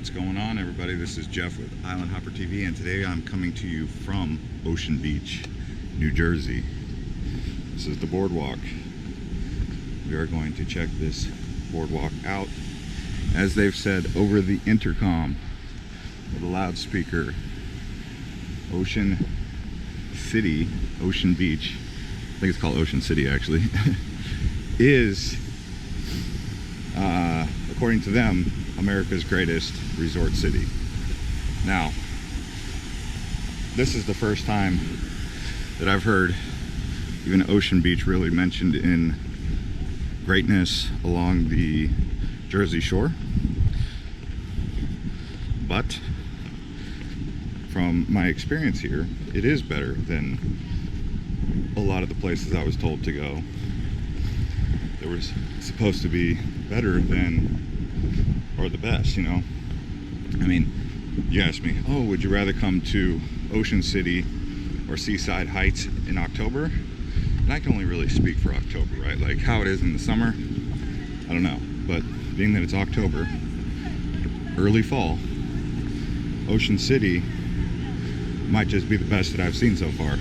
What's going on, everybody? This is Jeff with Island Hopper TV, and today I'm coming to you from Ocean Beach, New Jersey. This is the Boardwalk. We are going to check this boardwalk out, as they've said, over the intercom with a loudspeaker. Ocean City, Ocean Beach, I think it's called Ocean City actually, is, according to them, America's greatest resort city. Now, this is the first time that I've heard even Ocean Beach really mentioned in greatness along the Jersey Shore. But from my experience here, it is better than a lot of the places I was told to go. There was supposed to be better than, or the best, you know. I mean, you asked me, oh, would you rather come to Ocean City or Seaside Heights in October? And I can only really speak for October, right? Like how it is in the summer, I don't know. But being that it's October, early fall, Ocean City might just be the best that I've seen so far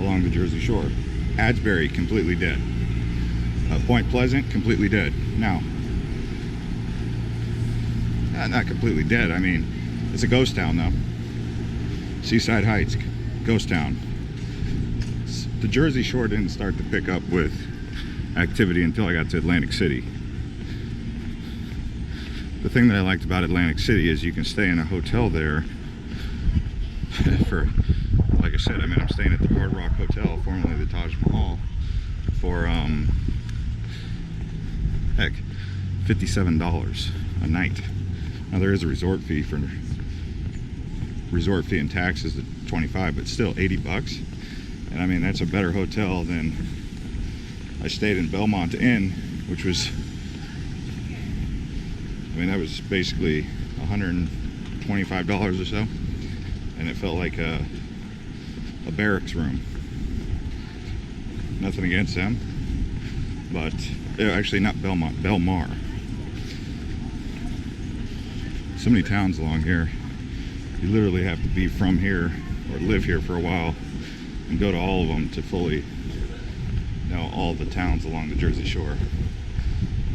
along the Jersey Shore. Asbury, completely dead. Point Pleasant, completely dead. Now, not completely dead, I mean, it's a ghost town though. Seaside Heights, ghost town. The Jersey Shore didn't start to pick up with activity until I got to Atlantic City. The thing that I liked about Atlantic City is you can stay in a hotel there for, like I said, I mean, I'm staying at the Boardwalk Hotel, formerly the Taj Mahal, for heck, $57 a night. Now there is a resort fee and taxes at 25, but still 80 bucks. And I mean, that's a better hotel than, I stayed in Belmont Inn, which was, I mean, that was basically $125 or so, and it felt like a barracks room. Nothing against them, but actually not Belmont, Belmar. So many towns along here. You literally have to be from here or live here for a while and go to all of them to fully know all the towns along the Jersey Shore.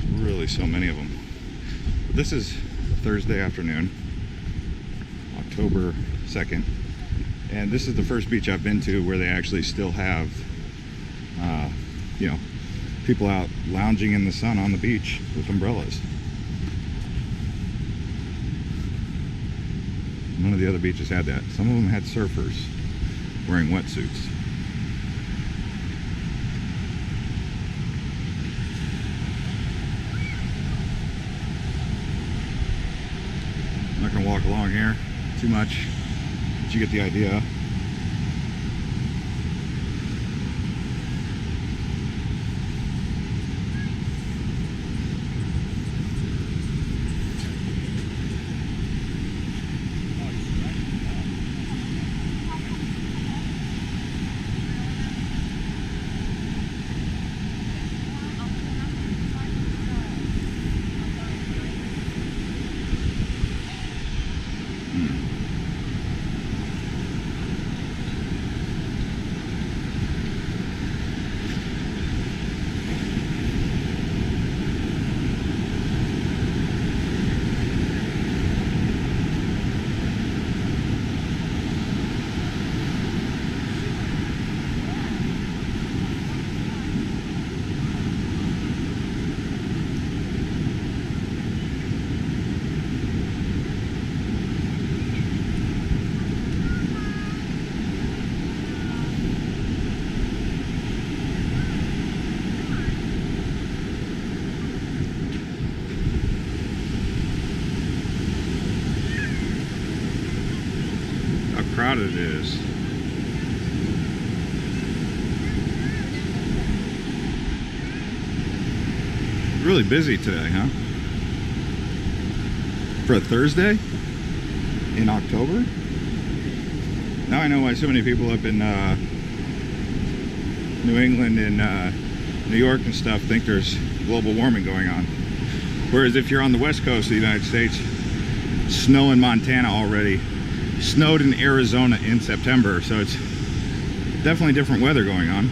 There's really so many of them. But this is Thursday afternoon, October 2nd, and this is the first beach I've been to where they actually still have you know, people out lounging in the sun on the beach with umbrellas. None of the other beaches had that. Some of them had surfers wearing wetsuits. I'm not going to walk along here too much, but you get the idea. Crowded it is. Really busy today, huh? For a Thursday in October? Now I know why so many people up in New England and New York and stuff think there's global warming going on. Whereas if you're on the west coast of the United States, snow in Montana already, snowed in Arizona in September, so it's definitely different weather going on.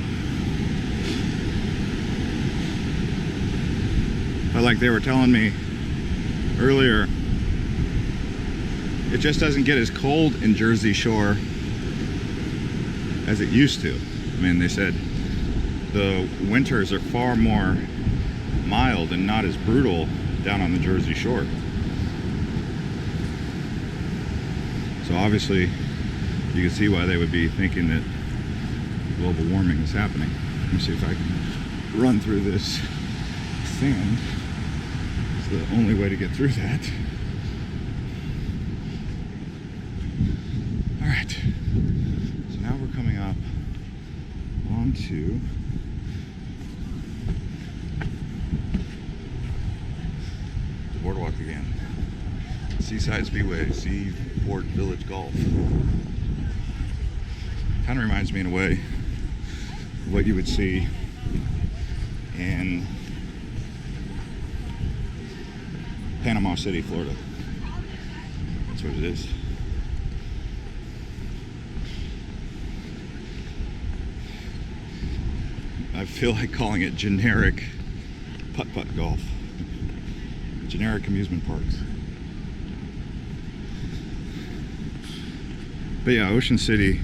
But like they were telling me earlier, it just doesn't get as cold in Jersey Shore as it used to. I mean, they said the winters are far more mild and not as brutal down on the Jersey Shore. So obviously you can see why they would be thinking that global warming is happening. Let me see if I can run through this sand. It's the only way to get through that. Alright, so now we're coming up onto the boardwalk again. Seaside Speedway, Seaport Village Golf. Kind of reminds me in a way of what you would see in Panama City, Florida. That's what it is. I feel like calling it generic putt-putt golf. Generic amusement parks. But yeah, Ocean City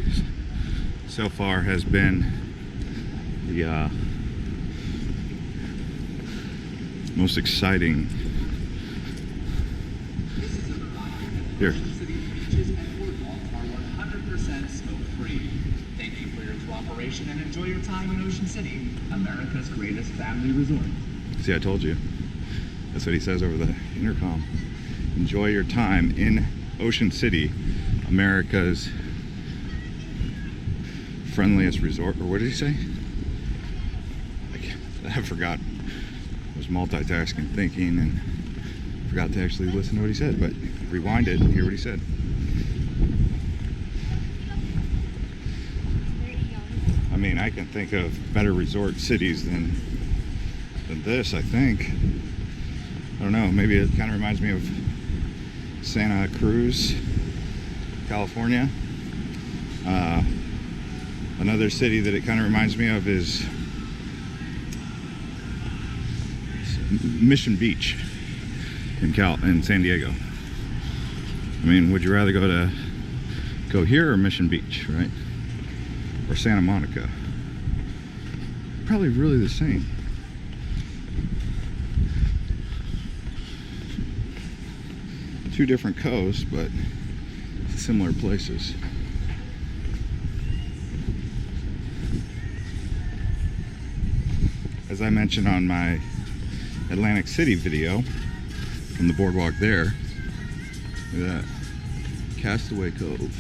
so far has been the most exciting. Here. Ocean City beaches and Boardwalk are 100% smoke-free. Thank you for your cooperation and enjoy your time in Ocean City, America's greatest family resort. See, I told you. That's what he says over the intercom. Enjoy your time in Ocean City, America's friendliest resort. Or what did he say? I forgot. I was multitasking, thinking, and forgot to actually listen to what he said, but rewind it and hear what he said. I mean, I can think of better resort cities than this, I think. I don't know, maybe it kind of reminds me of Santa Cruz, California. Another city that it kind of reminds me of is Mission Beach in San Diego. I mean, would you rather go here or Mission Beach, right? Or Santa Monica? Probably really the same. Two different coasts, but similar places. As I mentioned on my Atlantic City video from the boardwalk there, look at that, Castaway Cove.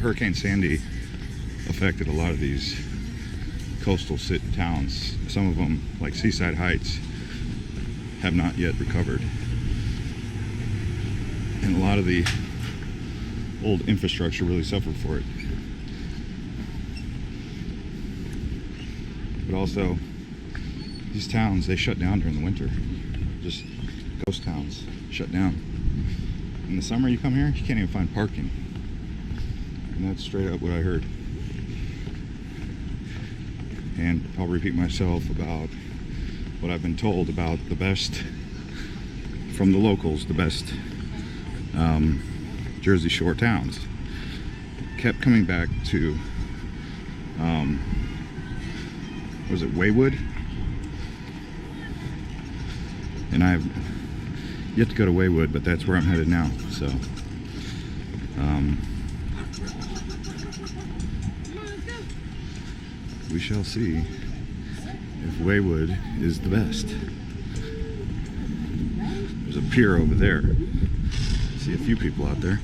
Hurricane Sandy affected a lot of these coastal towns. Some of them, like Seaside Heights, have not yet recovered. And a lot of the old infrastructure really suffered for it. But also, these towns, they shut down during the winter. Just ghost towns shut down. In the summer you come here, you can't even find parking. And that's straight up what I heard. And I'll repeat myself about what I've been told about the best, from the locals, the best Jersey Shore towns. Kept coming back to, was it Waywood? And I've yet to go to Waywood, but that's where I'm headed now. So, we shall see if Waywood is the best. There's a pier over there. See a few people out there.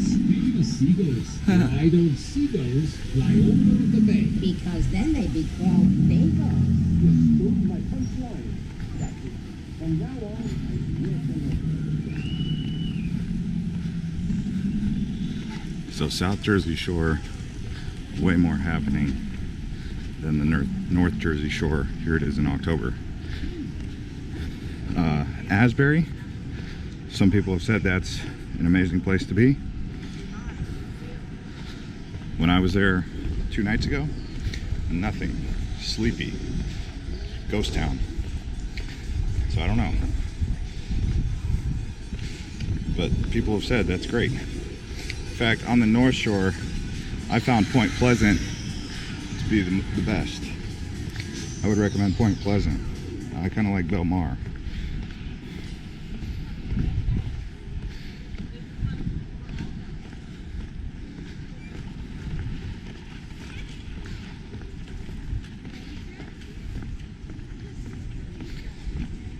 Speaking of seagulls, why don't seagulls fly over the bay? Because then they'd be called bagels. You stole my punchline. From now on, I will So South Jersey Shore, way more happening than the North Jersey Shore. Here it is in October. Asbury, some people have said that's an amazing place to be. When I was there 2 nights ago, nothing. Sleepy. Ghost town. So I don't know. But people have said that's great. In fact, on the North Shore, I found Point Pleasant to be the best. I would recommend Point Pleasant. I kind of like Belmar.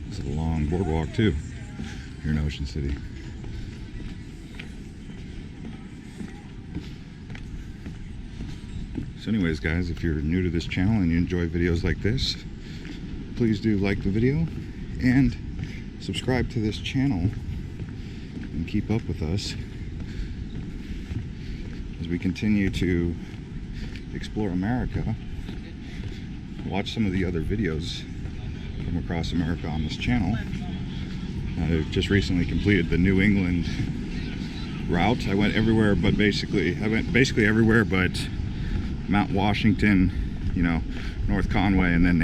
It's a long boardwalk too, here in Ocean City. So anyways, guys, if you're new to this channel and you enjoy videos like this, please do like the video and subscribe to this channel and keep up with us as we continue to explore America. Watch some of the other videos from across America on this channel. I've just recently completed the New England route. I went everywhere, but basically everywhere but Mount Washington, you know, North Conway, and then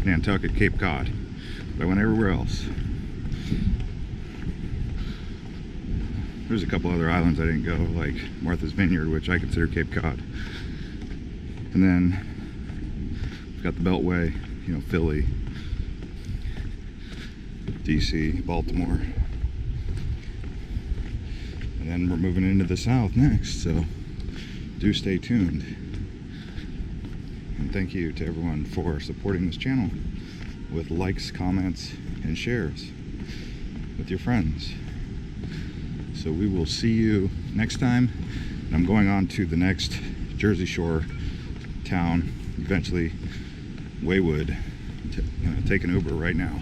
Nantucket, Cape Cod. But I went everywhere else. There's a couple other islands I didn't go, like Martha's Vineyard, which I consider Cape Cod. And then we've got the Beltway, you know, Philly, DC, Baltimore. And then we're moving into the South next, so do stay tuned. And thank you to everyone for supporting this channel with likes, comments, and shares with your friends. So we will see you next time. And I'm going on to the next Jersey Shore town, eventually Waywood. Take an Uber right now.